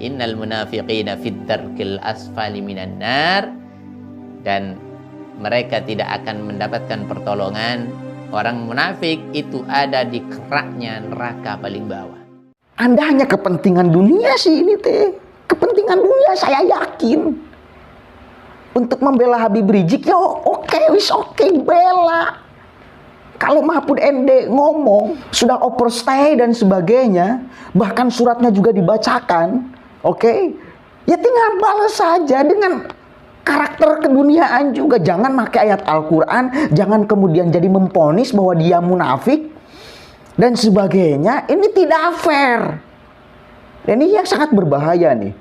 innal munafiqina fid darkil asfali minan nar, dan mereka tidak akan mendapatkan pertolongan. Orang munafik itu ada di keraknya neraka paling bawah. Anda hanya kepentingan dunia sih ini teh. Kepentingan dunia saya yakin. Untuk membela Habib Rizik ya oke, bela. Kalau Mahfud MD ngomong sudah overstay dan sebagainya, bahkan suratnya juga dibacakan, ya tinggal balas saja dengan karakter keduniaan juga. Jangan pakai ayat Al-Quran, jangan kemudian jadi memponis bahwa dia munafik dan sebagainya. Ini tidak fair. Dan ini yang sangat berbahaya nih.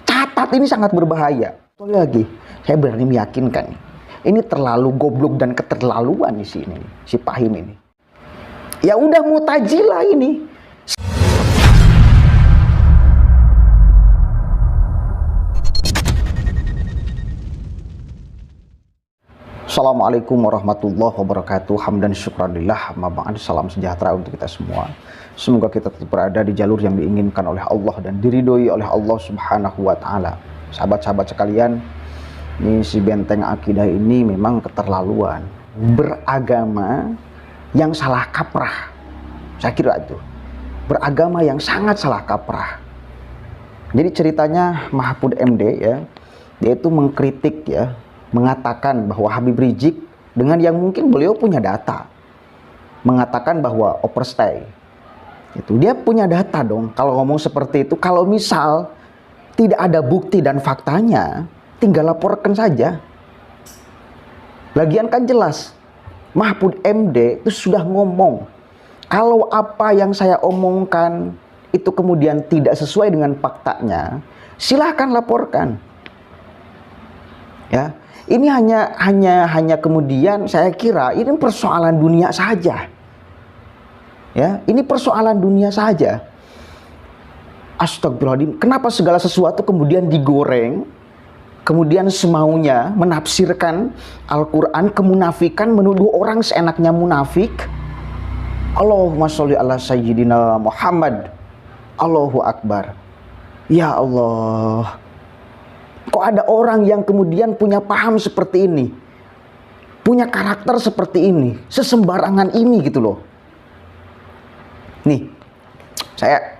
Catat, ini sangat berbahaya. Sekali lagi, saya berani meyakinkan, ini terlalu goblok dan keterlaluan di sini, si Fahim ini. Ya udah mutajilah ini. Assalamualaikum warahmatullahi wabarakatuh. Hamdan syukranillah, salam sejahtera untuk kita semua. Semoga kita tetap berada di jalur yang diinginkan oleh Allah dan diridhoi oleh Allah Subhanahu wa Ta'ala. Sahabat-sahabat sekalian, ini si benteng akidah ini memang keterlaluan. Beragama yang salah kaprah. Saya kira itu beragama yang sangat salah kaprah. Jadi ceritanya Mahfud MD ya, dia itu mengkritik ya, mengatakan bahwa Habib Rizik dengan yang mungkin beliau punya data, mengatakan bahwa overstay. Itu dia punya data dong. Kalau ngomong seperti itu, kalau misal tidak ada bukti dan faktanya, tinggal laporkan saja. Lagian kan jelas, Mahfud MD itu sudah ngomong, kalau apa yang saya omongkan itu kemudian tidak sesuai dengan faktanya, silahkan laporkan. Ya, ini hanya kemudian saya kira ini persoalan dunia saja. Ya, ini persoalan dunia saja. Astagfirullahaladzim, kenapa segala sesuatu kemudian digoreng, kemudian semaunya menafsirkan Al-Quran, kemunafikan, menuduh orang seenaknya munafik. Allahumma sholli ala sayyidina Muhammad. Allahu Akbar. Ya Allah, kok ada orang yang kemudian punya paham seperti ini, punya karakter seperti ini, sesembarangan ini gitu loh. Nih,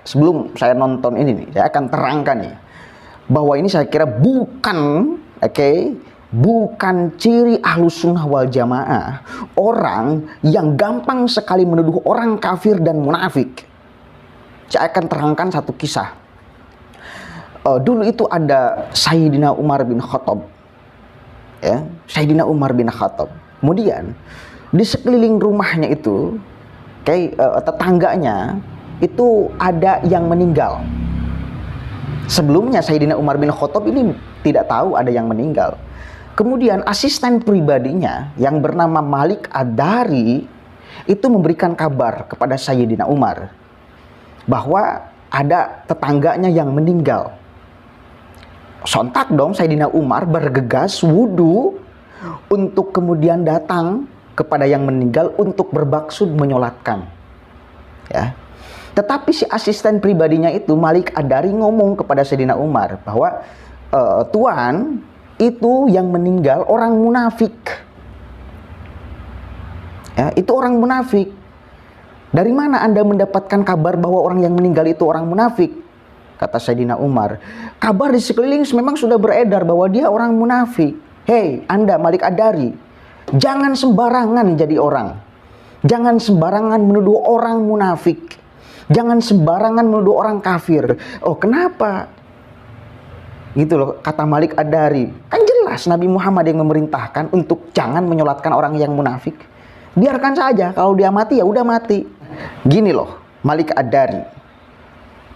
sebelum saya nonton ini nih, saya akan terangkan ya, bahwa ini saya kira bukan ciri Ahlus Sunnah wal Jamaah, orang yang gampang sekali menuduh orang kafir dan munafik. Saya akan terangkan satu kisah. Dulu itu ada Sayyidina Umar bin Khattab. Ya, Sayyidina Umar bin Khattab. Kemudian di sekeliling rumahnya itu, tetangganya itu ada yang meninggal. Sebelumnya Sayyidina Umar bin Khattab ini tidak tahu ada yang meninggal. Kemudian asisten pribadinya yang bernama Malik Ad-Dari itu memberikan kabar kepada Sayyidina Umar bahwa ada tetangganya yang meninggal. Sontak dong Sayyidina Umar bergegas wudu untuk kemudian datang kepada yang meninggal untuk bermaksud menyolatkan. Ya. Tetapi si asisten pribadinya itu Malik Ad-Dari ngomong kepada Sayyidina Umar bahwa Tuan, itu yang meninggal orang munafik. Ya, itu orang munafik. Dari mana Anda mendapatkan kabar bahwa orang yang meninggal itu orang munafik? Kata Sayyidina Umar, kabar di sekeliling memang sudah beredar bahwa dia orang munafik. Hei, Anda Malik Ad-Dari, jangan sembarangan jadi orang. Jangan sembarangan menuduh orang munafik. Jangan sembarangan menuduh orang kafir. Oh, kenapa? Gitu loh, kata Malik Ad-Dari. Kan jelas Nabi Muhammad yang memerintahkan untuk jangan menyolatkan orang yang munafik. Biarkan saja, kalau dia mati ya udah mati. Gini loh, Malik Ad-Dari.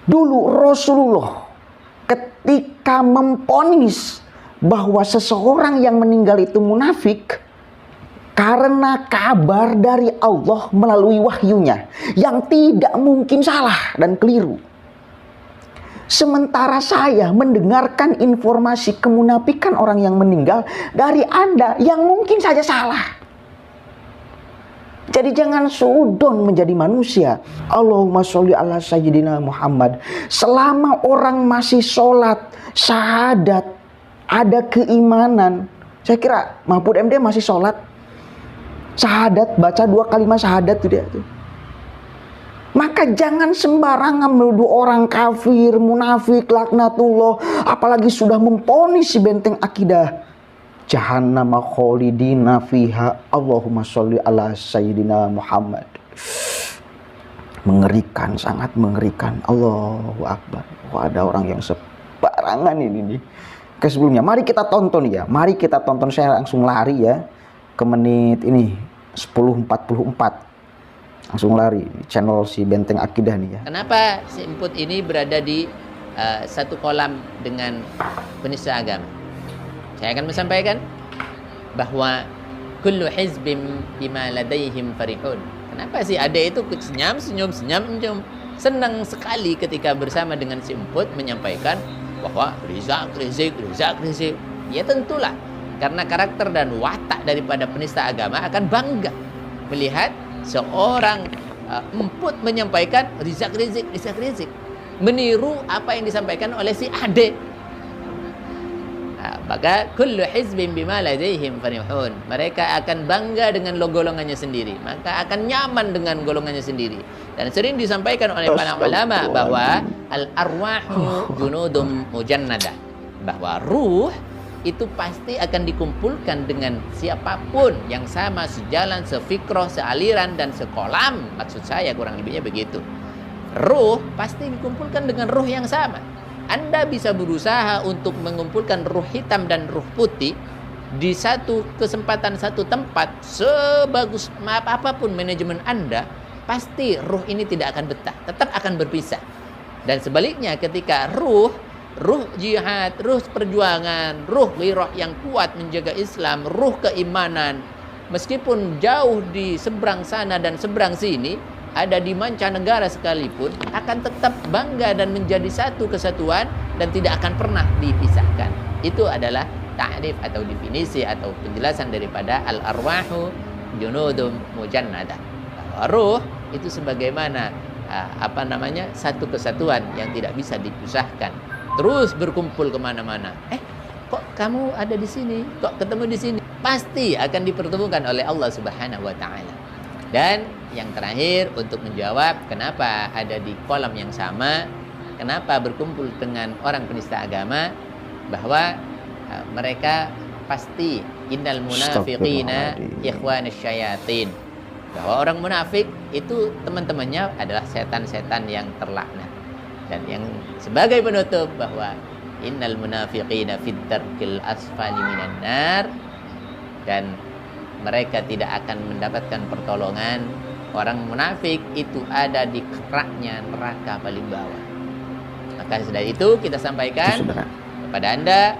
Dulu Rasulullah ketika memponis bahwa seseorang yang meninggal itu munafik karena kabar dari Allah melalui wahyunya yang tidak mungkin salah dan keliru. Sementara saya mendengarkan informasi kemunafikan orang yang meninggal dari Anda yang mungkin saja salah. Jadi jangan suudon menjadi manusia. Allahumma sholli ala sayyidina Muhammad. Selama orang masih sholat, syahadat, ada keimanan. Saya kira Mahfud MD masih sholat, syahadat, baca 2 kalimat syahadat tuh dia tuh. Maka jangan sembarangan menuduh orang kafir, munafik, laknatullah, apalagi sudah memponis si benteng akidah jahannam khalidina fiha. Allahumma sholli ala sayyidina Muhammad. Mengerikan, sangat mengerikan. Allahu akbar. Wah, ada orang yang sembarangan ini nih. Sebelumnya mari kita tonton ya. Mari kita tonton, saya langsung lari ya ke menit ini 10:44. Langsung lari channel si Benteng Akidah nih ya. Kenapa si Emput ini berada di satu kolam dengan penista agama? Saya akan menyampaikan bahwa kullu hizbin bima ladaihim farihun. Kenapa si Ade itu senyum, senang sekali ketika bersama dengan si Emput menyampaikan bahwa Rizak Rizik. Ya tentulah, karena karakter dan watak daripada penista agama akan bangga melihat seorang Emput menyampaikan Rizak Rizik, meniru apa yang disampaikan oleh si Ade. Maka kullu hizbin bima ladaihim farihun. Mereka akan bangga dengan golongannya sendiri, maka akan nyaman dengan golongannya sendiri. Dan sering disampaikan oleh para ulama bahwa al-arwahu junudum mujannada, bahwa ruh itu pasti akan dikumpulkan dengan siapapun yang sama sejalan, sefikroh, sealiran, dan sekolam. Maksud saya kurang lebihnya begitu. Ruh pasti dikumpulkan dengan ruh yang sama. Anda bisa berusaha untuk mengumpulkan ruh hitam dan ruh putih di satu kesempatan, satu tempat. Sebagus apapun manajemen Anda, pasti ruh ini tidak akan betah, tetap akan berpisah. Dan sebaliknya ketika ruh jihad, ruh perjuangan, ruh wirah yang kuat menjaga Islam, ruh keimanan, meskipun jauh di seberang sana dan seberang sini, ada di mancanegara sekalipun, akan tetap bangga dan menjadi satu kesatuan dan tidak akan pernah dipisahkan. Itu adalah ta'rif atau definisi atau penjelasan daripada al-arwahu junudum mujannada. Ruh itu sebagaimana satu kesatuan yang tidak bisa dipisahkan, terus berkumpul kemana-mana. Kok kamu ada di sini? Kok ketemu di sini? Pasti akan dipertemukan oleh Allah Subhanahu wa Ta'ala. Dan yang terakhir, untuk menjawab kenapa ada di kolam yang sama, kenapa berkumpul dengan orang penista agama, bahwa mereka pasti innal munafiqina ikhwanus syayatin, bahwa orang munafik itu teman-temannya adalah setan-setan yang terlaknat. Dan yang sebagai penutup bahwa innal munafiqina fid darkil asfali minan nar, dan mereka tidak akan mendapatkan pertolongan. Orang munafik itu ada di keraknya neraka paling bawah. Maka sudah itu kita sampaikan kepada Anda,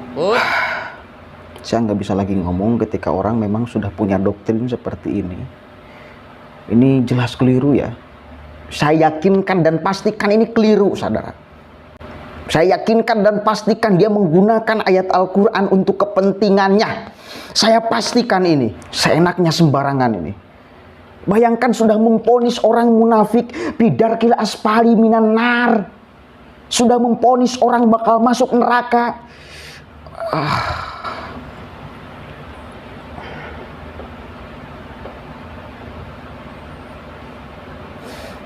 saya nggak bisa lagi ngomong ketika orang memang sudah punya doktrin seperti ini. Ini jelas keliru ya. Saya yakinkan dan pastikan ini keliru, saudara. Saya yakinkan dan pastikan dia menggunakan ayat Al-Quran untuk kepentingannya. Saya pastikan ini. Seenaknya sembarangan ini. Bayangkan sudah memponis orang munafik bidarkil asfali minan nar. Sudah memponis orang bakal masuk neraka.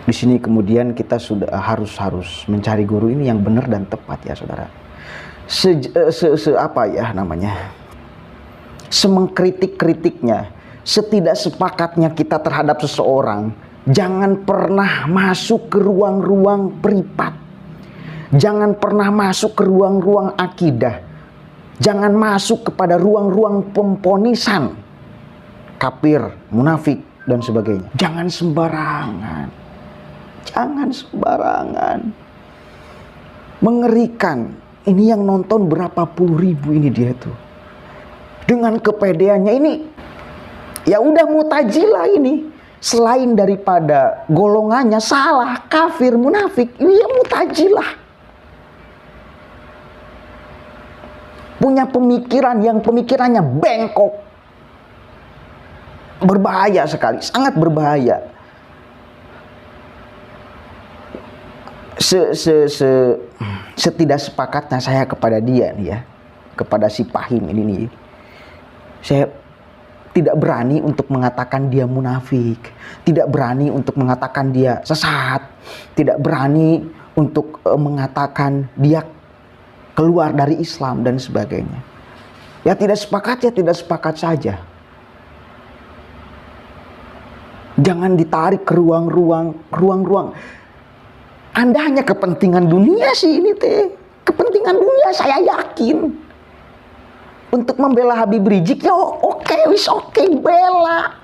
Di sini kemudian kita sudah harus mencari guru ini yang benar dan tepat ya saudara. Semengkritik-kritiknya, setidaksepakatnya kita terhadap seseorang, jangan pernah masuk ke ruang-ruang privat. Jangan pernah masuk ke ruang-ruang akidah. Jangan masuk kepada ruang-ruang pemponisan kafir, munafik dan sebagainya. Jangan sembarangan. Jangan sembarangan. Mengerikan. Ini yang nonton berapa puluh ribu ini dia tuh. Dengan kepedeannya ini, ya udah mutajilah ini. Selain daripada golongannya salah, kafir, munafik, ini ya mutajilah. Punya pemikiran yang pemikirannya bengkok. berbahaya sekali, sangat berbahaya. Setidak sepakatnya saya kepada dia nih ya, kepada si Pahim ini nih, saya tidak berani untuk mengatakan dia munafik, tidak berani untuk mengatakan dia sesat, tidak berani untuk mengatakan dia keluar dari Islam dan sebagainya. Ya tidak sepakat ya tidak sepakat saja. Jangan ditarik ke ruang-ruang. Anda hanya kepentingan dunia sih ini teh. Kepentingan dunia saya yakin. Untuk membela Habib Rizik ya oke, bela.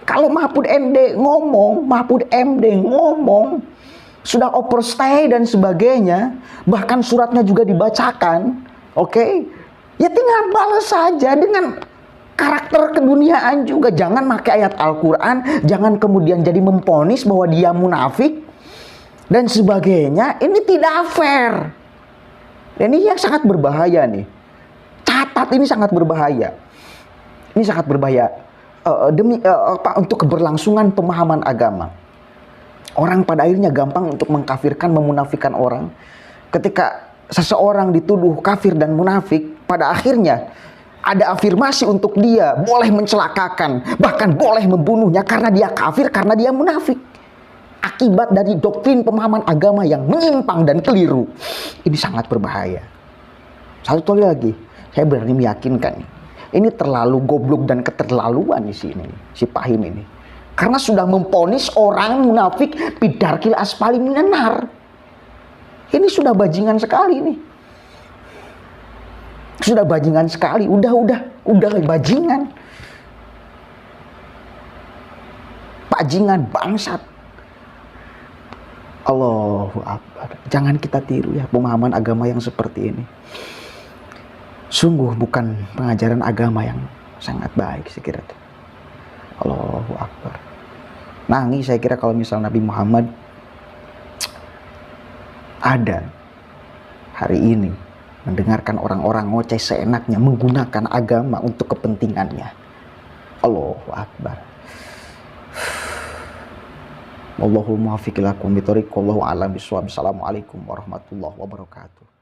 Kalau Mahfud MD ngomong, sudah overstay dan sebagainya, bahkan suratnya juga dibacakan, oke? Ya tinggal balas saja dengan karakter keduniaan juga. Jangan pakai ayat Al-Quran, jangan kemudian jadi memponis bahwa dia munafik dan sebagainya. Ini tidak fair. Ini yang sangat berbahaya nih. Catat, ini sangat berbahaya. Ini sangat berbahaya untuk keberlangsungan pemahaman agama. Orang pada akhirnya gampang untuk mengkafirkan, memunafikan orang. Ketika seseorang dituduh kafir dan munafik, pada akhirnya ada afirmasi untuk dia, boleh mencelakakan, bahkan boleh membunuhnya karena dia kafir, karena dia munafik. Akibat dari doktrin pemahaman agama yang menyimpang dan keliru. Ini sangat berbahaya. Satu kali lagi, saya berani meyakinkan, ini terlalu goblok dan keterlaluan di sini, si Pahim ini. Karena sudah memponis orang munafik bidarkil asfali minan nar. Ini sudah bajingan sekali nih. Sudah bajingan sekali, udah bajingan. Bajingan bangsat. Allahu Akbar. Jangan kita tiru ya pemahaman agama yang seperti ini. Sungguh bukan pengajaran agama yang sangat baik saya kira. Allahu Akbar. Nangis saya kira kalau misal Nabi Muhammad ada hari ini mendengarkan orang-orang ngoceh seenaknya menggunakan agama untuk kepentingannya. Allahu Akbar. Wallahul muwaffiq ila aqwamit thoriq. Wallahu a'lam bishawab. Assalamualaikum warahmatullahi wabarakatuh.